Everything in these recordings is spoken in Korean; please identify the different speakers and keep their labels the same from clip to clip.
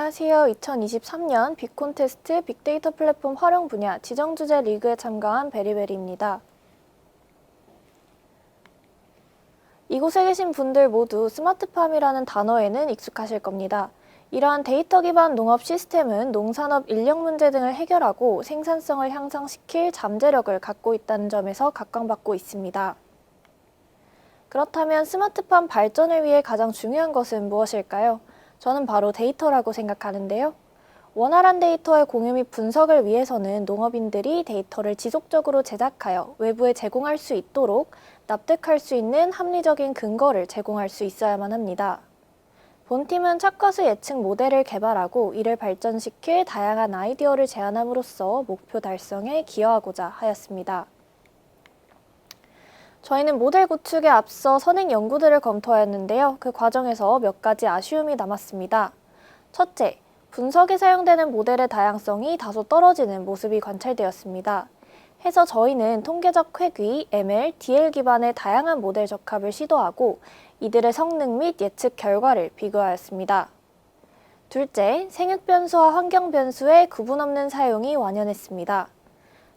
Speaker 1: 안녕하세요. 2023년 빅콘테스트 빅데이터 플랫폼 활용 분야 지정주제 리그에 참가한 베리베리입니다. 이곳에 계신 분들 모두 스마트팜이라는 단어에는 익숙하실 겁니다. 이러한 데이터 기반 농업 시스템은 농산업 인력 문제 등을 해결하고 생산성을 향상시킬 잠재력을 갖고 있다는 점에서 각광받고 있습니다. 그렇다면 스마트팜 발전을 위해 가장 중요한 것은 무엇일까요? 저는 바로 데이터라고 생각하는데요. 원활한 데이터의 공유 및 분석을 위해서는 농업인들이 데이터를 지속적으로 제작하여 외부에 제공할 수 있도록 납득할 수 있는 합리적인 근거를 제공할 수 있어야만 합니다. 본팀은 착과수 예측 모델을 개발하고 이를 발전시킬 다양한 아이디어를 제안함으로써 목표 달성에 기여하고자 하였습니다. 저희는 모델 구축에 앞서 선행 연구들을 검토하였는데요. 그 과정에서 몇 가지 아쉬움이 남았습니다. 첫째, 분석에 사용되는 모델의 다양성이 다소 떨어지는 모습이 관찰되었습니다. 해서 저희는 통계적 회귀, ML, DL 기반의 다양한 모델 적합을 시도하고 이들의 성능 및 예측 결과를 비교하였습니다. 둘째, 생육 변수와 환경 변수의 구분 없는 사용이 완연했습니다.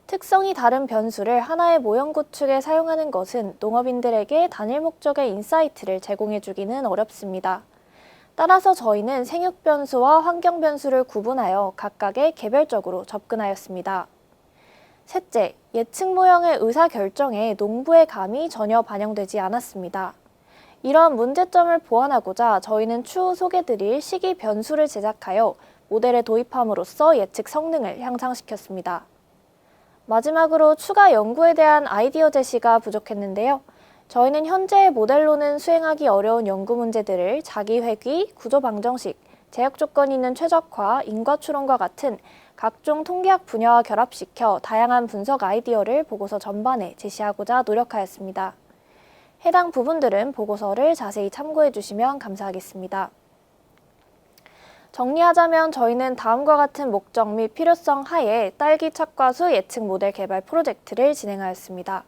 Speaker 1: 특성이 다른 변수를 하나의 모형 구축에 사용하는 것은 농업인들에게 단일 목적의 인사이트를 제공해주기는 어렵습니다. 따라서 저희는 생육 변수와 환경 변수를 구분하여 각각의 개별적으로 접근하였습니다. 셋째, 예측 모형의 의사결정에 농부의 감이 전혀 반영되지 않았습니다. 이러한 문제점을 보완하고자 저희는 추후 소개드릴 시기 변수를 제작하여 모델에 도입함으로써 예측 성능을 향상시켰습니다. 마지막으로 추가 연구에 대한 아이디어 제시가 부족했는데요. 저희는 현재의 모델로는 수행하기 어려운 연구 문제들을 자기회귀, 구조방정식, 제약 조건이 있는 최적화, 인과추론과 같은 각종 통계학 분야와 결합시켜 다양한 분석 아이디어를 보고서 전반에 제시하고자 노력하였습니다. 해당 부분들은 보고서를 자세히 참고해 주시면 감사하겠습니다. 정리하자면 저희는 다음과 같은 목적 및 필요성 하에 딸기 착과수 예측 모델 개발 프로젝트를 진행하였습니다.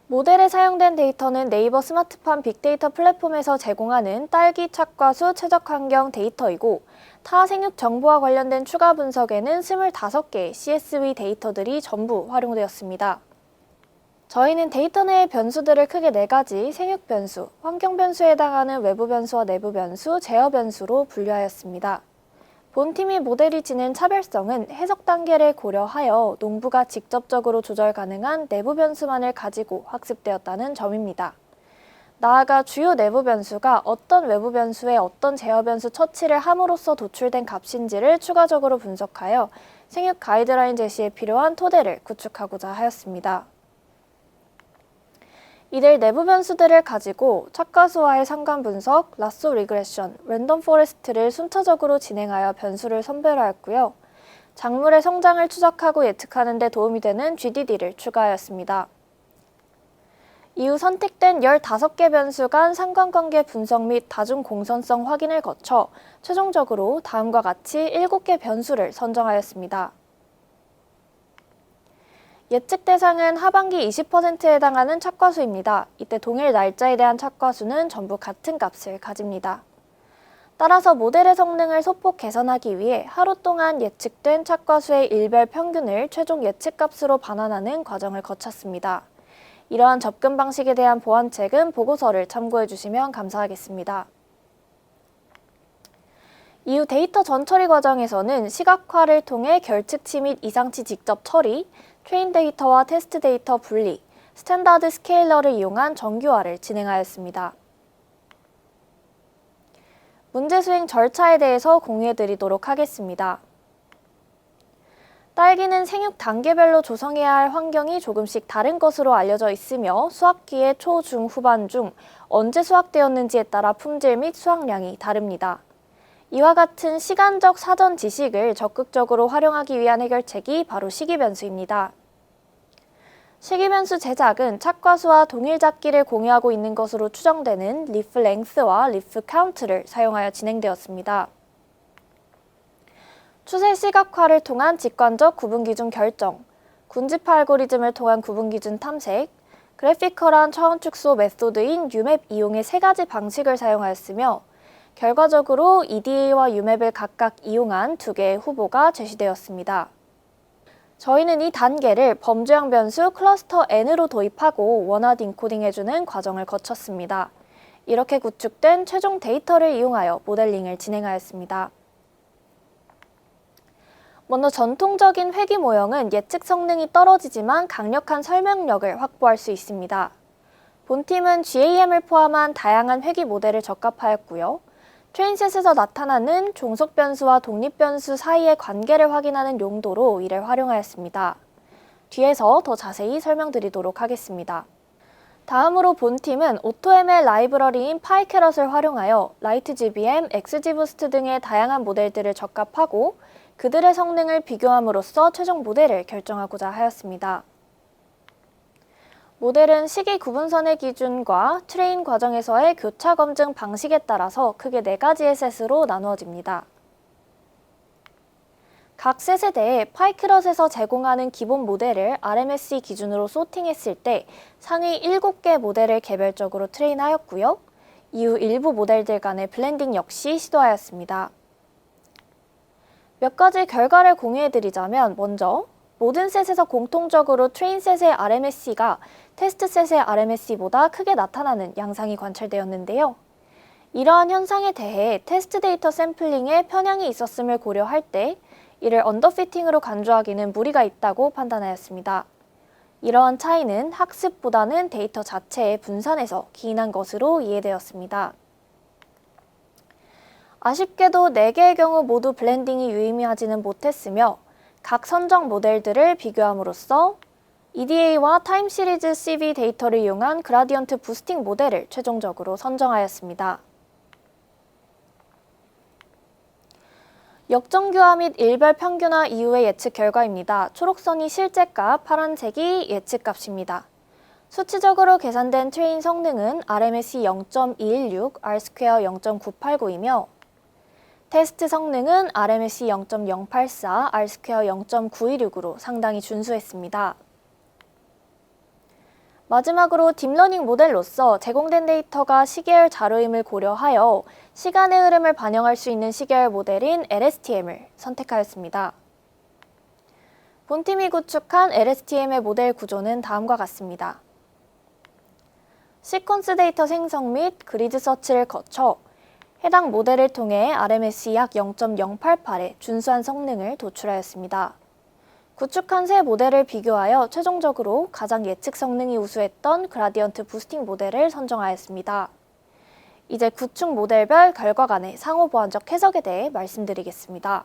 Speaker 1: 모델에 사용된 데이터는 네이버 스마트팜 빅데이터 플랫폼에서 제공하는 딸기 착과수 최적 환경 데이터이고 타 생육 정보와 관련된 추가 분석에는 25개의 CSV 데이터들이 전부 활용되었습니다. 저희는 데이터 내의 변수들을 크게 4가지 생육 변수, 환경 변수에 해당하는 외부 변수와 내부 변수, 제어 변수로 분류하였습니다. 본팀이 모델이 지닌 차별성은 해석 단계를 고려하여 농부가 직접적으로 조절 가능한 내부 변수만을 가지고 학습되었다는 점입니다. 나아가 주요 내부 변수가 어떤 외부 변수에 어떤 제어 변수 처치를 함으로써 도출된 값인지를 추가적으로 분석하여 생육 가이드라인 제시에 필요한 토대를 구축하고자 하였습니다. 이들 내부 변수들을 가지고 착과수와의 상관 분석, 라sso 리그레션, 랜덤 포레스트를 순차적으로 진행하여 변수를 선별하였고요. 작물의 성장을 추적하고 예측하는 데 도움이 되는 GDD를 추가하였습니다. 이후 선택된 15개 변수 간 상관관계 분석 및 다중 공선성 확인을 거쳐 최종적으로 다음과 같이 7개 변수를 선정하였습니다. 예측 대상은 하반기 20%에 해당하는 착과수입니다. 이때 동일 날짜에 대한 착과수는 전부 같은 값을 가집니다. 따라서 모델의 성능을 소폭 개선하기 위해 하루 동안 예측된 착과수의 일별 평균을 최종 예측값으로 반환하는 과정을 거쳤습니다. 이러한 접근 방식에 대한 보완책은 보고서를 참고해 주시면 감사하겠습니다. 이후 데이터 전처리 과정에서는 시각화를 통해 결측치 및 이상치 직접 처리, 트레인 데이터와 테스트 데이터 분리, 스탠다드 스케일러를 이용한 정규화를 진행하였습니다. 문제 수행 절차에 대해서 공유해드리도록 하겠습니다. 딸기는 생육 단계별로 조성해야 할 환경이 조금씩 다른 것으로 알려져 있으며 수확기의 초, 중, 후반 중 언제 수확되었는지에 따라 품질 및 수확량이 다릅니다. 이와 같은 시간적 사전 지식을 적극적으로 활용하기 위한 해결책이 바로 시기변수입니다. 시기변수 제작은 착과수와 동일 잡기를 공유하고 있는 것으로 추정되는 리프 랭스와 리프 카운트를 사용하여 진행되었습니다. 추세 시각화를 통한 직관적 구분기준 결정, 군집화 알고리즘을 통한 구분기준 탐색, 그래피컬한 차원 축소 메소드인 UMAP 이용의 3가지 방식을 사용하였으며 결과적으로 EDA와 UMAP을 각각 이용한 두 개의 후보가 제시되었습니다. 저희는 이 단계를 범주형 변수 클러스터 N으로 도입하고 원하드 인코딩해주는 과정을 거쳤습니다. 이렇게 구축된 최종 데이터를 이용하여 모델링을 진행하였습니다. 먼저 전통적인 회귀 모형은 예측 성능이 떨어지지만 강력한 설명력을 확보할 수 있습니다. 본팀은 GAM을 포함한 다양한 회귀 모델을 적합하였고요. 트레인셋에서 나타나는 종속 변수와 독립 변수 사이의 관계를 확인하는 용도로 이를 활용하였습니다. 뒤에서 더 자세히 설명드리도록 하겠습니다. 다음으로 본팀은 AutoML 라이브러리인 파이캐럿을 활용하여 라이트GBM, XGBoost 등의 다양한 모델들을 적합하고 그들의 성능을 비교함으로써 최종 모델을 결정하고자 하였습니다. 모델은 시기 구분선의 기준과 트레인 과정에서의 교차 검증 방식에 따라서 크게 4가지의 셋으로 나누어집니다. 각 셋에 대해 파이캐럿에서 제공하는 기본 모델을 RMSE 기준으로 소팅했을 때 상위 7개 모델을 개별적으로 트레인하였고요. 이후 일부 모델들 간의 블렌딩 역시 시도하였습니다. 몇 가지 결과를 공유해드리자면 먼저 모든 셋에서 공통적으로 트레인 셋의 RMSE가 테스트 셋의 RMSE보다 크게 나타나는 양상이 관찰되었는데요. 이러한 현상에 대해 테스트 데이터 샘플링에 편향이 있었음을 고려할 때 이를 언더피팅으로 간주하기는 무리가 있다고 판단하였습니다. 이러한 차이는 학습보다는 데이터 자체의 분산에서 기인한 것으로 이해되었습니다. 아쉽게도 4개의 경우 모두 블렌딩이 유의미하지는 못했으며 각 선정 모델들을 비교함으로써 EDA와 타임 시리즈 CV 데이터를 이용한 그라디언트 부스팅 모델을 최종적으로 선정하였습니다. 역정교화 및 일별 평균화 이후의 예측 결과입니다. 초록선이 실제값, 파란색이 예측값입니다. 수치적으로 계산된 트레인 성능은 RMSE 0.216, R-스퀘어 0.989이며 테스트 성능은 RMSE 0.084, R-스퀘어 0.916으로 상당히 준수했습니다. 마지막으로 딥러닝 모델로서 제공된 데이터가 시계열 자료임을 고려하여 시간의 흐름을 반영할 수 있는 시계열 모델인 LSTM을 선택하였습니다. 본팀이 구축한 LSTM의 모델 구조는 다음과 같습니다. 시퀀스 데이터 생성 및 그리드 서치를 거쳐 해당 모델을 통해 RMSE 약 0.088의 준수한 성능을 도출하였습니다. 구축한 세 모델을 비교하여 최종적으로 가장 예측 성능이 우수했던 그라디언트 부스팅 모델을 선정하였습니다. 이제 구축 모델별 결과 간의 상호 보완적 해석에 대해 말씀드리겠습니다.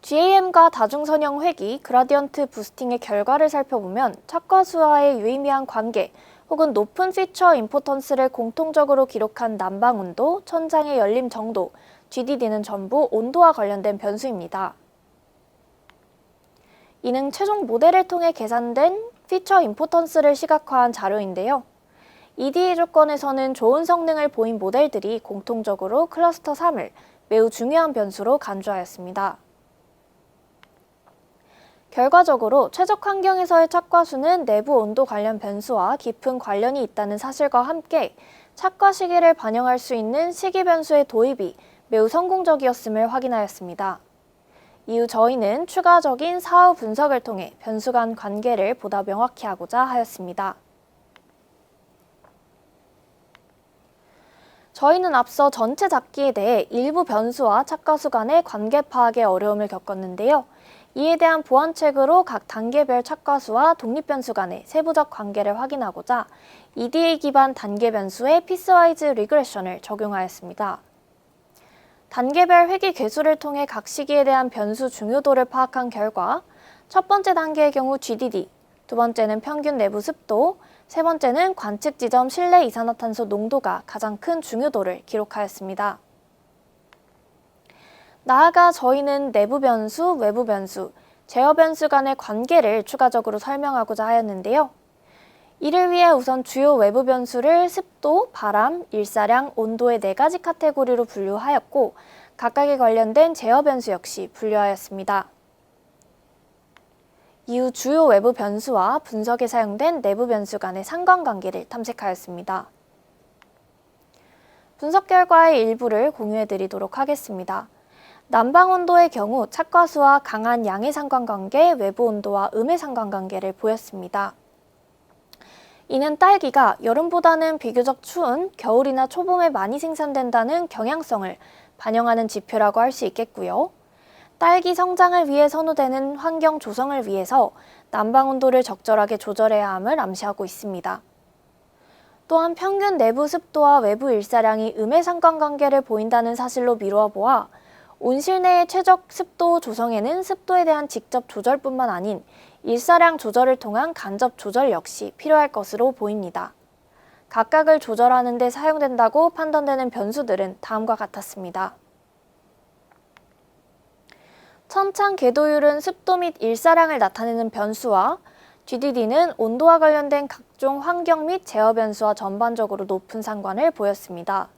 Speaker 1: GAM과 다중선형 회귀, 그라디언트 부스팅의 결과를 살펴보면 착과수와의 유의미한 관계 혹은 높은 피처 임포턴스를 공통적으로 기록한 난방 온도, 천장의 열림 정도, GDD는 전부 온도와 관련된 변수입니다. 이는 최종 모델을 통해 계산된 피처 임포턴스를 시각화한 자료인데요. EDA 조건에서는 좋은 성능을 보인 모델들이 공통적으로 클러스터 3을 매우 중요한 변수로 간주하였습니다. 결과적으로 최적 환경에서의 착과수는 내부 온도 관련 변수와 깊은 관련이 있다는 사실과 함께 착과 시기를 반영할 수 있는 시기 변수의 도입이 매우 성공적이었음을 확인하였습니다. 이후 저희는 추가적인 사후 분석을 통해 변수 간 관계를 보다 명확히 하고자 하였습니다. 저희는 앞서 전체 잡기에 대해 일부 변수와 착과수 간의 관계 파악에 어려움을 겪었는데요. 이에 대한 보완책으로 각 단계별 착과수와 독립변수 간의 세부적 관계를 확인하고자 EDA 기반 단계 변수의 피스와이즈 리그레션을 적용하였습니다. 단계별 회귀 계수를 통해 각 시기에 대한 변수 중요도를 파악한 결과 첫 번째 단계의 경우 GDD, 두 번째는 평균 내부 습도, 세 번째는 관측 지점 실내 이산화탄소 농도가 가장 큰 중요도를 기록하였습니다. 나아가 저희는 내부 변수, 외부 변수, 제어 변수 간의 관계를 추가적으로 설명하고자 하였는데요. 이를 위해 우선 주요 외부 변수를 습도, 바람, 일사량, 온도의 4가지 카테고리로 분류하였고 각각에 관련된 제어 변수 역시 분류하였습니다. 이후 주요 외부 변수와 분석에 사용된 내부 변수 간의 상관관계를 탐색하였습니다. 분석 결과의 일부를 공유해 드리도록 하겠습니다. 난방 온도의 경우 착과수와 강한 양의 상관관계, 외부 온도와 음의 상관관계를 보였습니다. 이는 딸기가 여름보다는 비교적 추운 겨울이나 초봄에 많이 생산된다는 경향성을 반영하는 지표라고 할 수 있겠고요. 딸기 성장을 위해 선호되는 환경 조성을 위해서 난방 온도를 적절하게 조절해야 함을 암시하고 있습니다. 또한 평균 내부 습도와 외부 일사량이 음의 상관관계를 보인다는 사실로 미루어 보아 온실 내의 최적 습도 조성에는 습도에 대한 직접 조절뿐만 아닌 일사량 조절을 통한 간접 조절 역시 필요할 것으로 보입니다. 각각을 조절하는 데 사용된다고 판단되는 변수들은 다음과 같았습니다. 천창 궤도율은 습도 및 일사량을 나타내는 변수와 GDD는 온도와 관련된 각종 환경 및 제어 변수와 전반적으로 높은 상관을 보였습니다.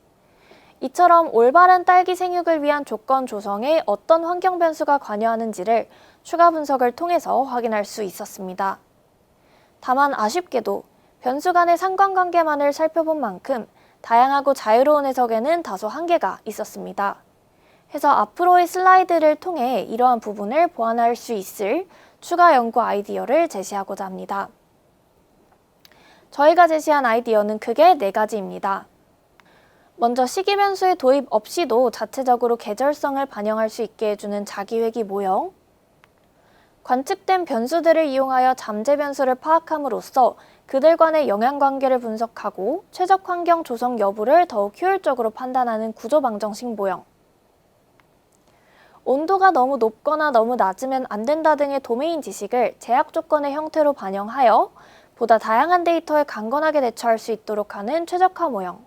Speaker 1: 이처럼 올바른 딸기 생육을 위한 조건 조성에 어떤 환경 변수가 관여하는지를 추가 분석을 통해서 확인할 수 있었습니다. 다만 아쉽게도 변수 간의 상관관계만을 살펴본 만큼 다양하고 자유로운 해석에는 다소 한계가 있었습니다. 해서 앞으로의 슬라이드를 통해 이러한 부분을 보완할 수 있을 추가 연구 아이디어를 제시하고자 합니다. 저희가 제시한 아이디어는 크게 4가지입니다. 먼저 시기 변수의 도입 없이도 자체적으로 계절성을 반영할 수 있게 해주는 자기회귀 모형, 관측된 변수들을 이용하여 잠재 변수를 파악함으로써 그들 간의 영향관계를 분석하고 최적 환경 조성 여부를 더욱 효율적으로 판단하는 구조방정식 모형, 온도가 너무 높거나 너무 낮으면 안 된다 등의 도메인 지식을 제약 조건의 형태로 반영하여 보다 다양한 데이터에 강건하게 대처할 수 있도록 하는 최적화 모형,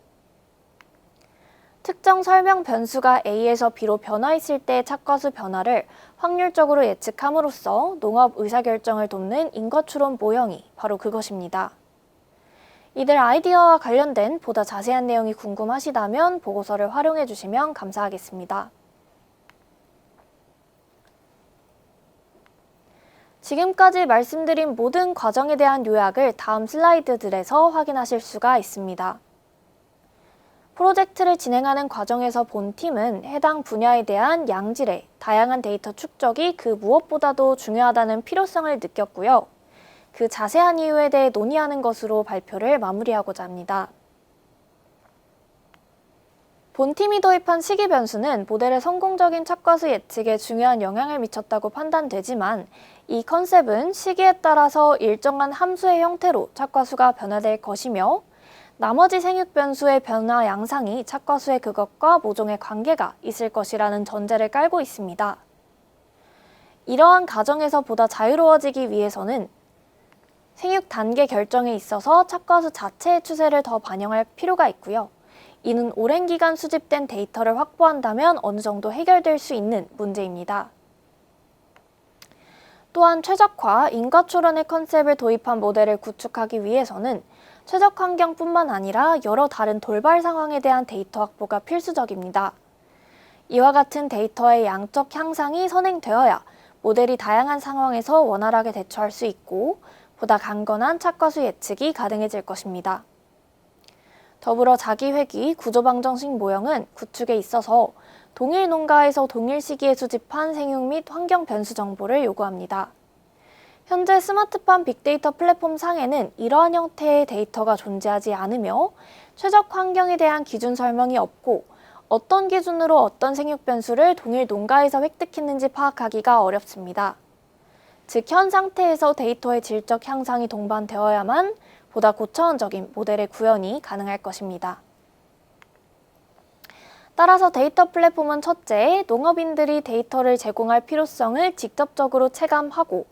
Speaker 1: 특정 설명 변수가 A에서 B로 변화했을 때의 착과수 변화를 확률적으로 예측함으로써 농업 의사결정을 돕는 인과추론 모형이 바로 그것입니다. 이들 아이디어와 관련된 보다 자세한 내용이 궁금하시다면 보고서를 활용해 주시면 감사하겠습니다. 지금까지 말씀드린 모든 과정에 대한 요약을 다음 슬라이드들에서 확인하실 수가 있습니다. 프로젝트를 진행하는 과정에서 본 팀은 해당 분야에 대한 양질의 다양한 데이터 축적이 그 무엇보다도 중요하다는 필요성을 느꼈고요. 그 자세한 이유에 대해 논의하는 것으로 발표를 마무리하고자 합니다. 본 팀이 도입한 시기 변수는 모델의 성공적인 착과수 예측에 중요한 영향을 미쳤다고 판단되지만 이 컨셉은 시기에 따라서 일정한 함수의 형태로 착과수가 변화될 것이며 나머지 생육 변수의 변화 양상이 착과수의 그것과 모종의 관계가 있을 것이라는 전제를 깔고 있습니다. 이러한 가정에서 보다 자유로워지기 위해서는 생육 단계 결정에 있어서 착과수 자체의 추세를 더 반영할 필요가 있고요. 이는 오랜 기간 수집된 데이터를 확보한다면 어느 정도 해결될 수 있는 문제입니다. 또한 최적화, 인과추론의 컨셉을 도입한 모델을 구축하기 위해서는 최적 환경뿐만 아니라 여러 다른 돌발 상황에 대한 데이터 확보가 필수적입니다. 이와 같은 데이터의 양적 향상이 선행되어야 모델이 다양한 상황에서 원활하게 대처할 수 있고 보다 강건한 착과수 예측이 가능해질 것입니다. 더불어 자기회귀 구조방정식 모형은 구축에 있어서 동일 농가에서 동일 시기에 수집한 생육 및 환경 변수 정보를 요구합니다. 현재 스마트팜 빅데이터 플랫폼 상에는 이러한 형태의 데이터가 존재하지 않으며 최적 환경에 대한 기준 설명이 없고 어떤 기준으로 어떤 생육 변수를 동일 농가에서 획득했는지 파악하기가 어렵습니다. 즉, 현 상태에서 데이터의 질적 향상이 동반되어야만 보다 고차원적인 모델의 구현이 가능할 것입니다. 따라서 데이터 플랫폼은 첫째, 농업인들이 데이터를 제공할 필요성을 직접적으로 체감하고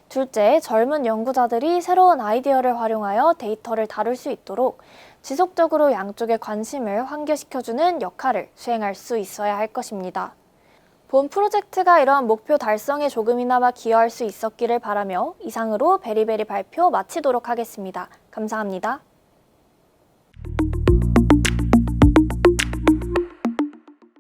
Speaker 1: 둘째, 젊은 연구자들이 새로운 아이디어를 활용하여 데이터를 다룰 수 있도록 지속적으로 양쪽의 관심을 환기시켜주는 역할을 수행할 수 있어야 할 것입니다. 본 프로젝트가 이러한 목표 달성에 조금이나마 기여할 수 있었기를 바라며 이상으로 베리베리 발표 마치도록 하겠습니다. 감사합니다.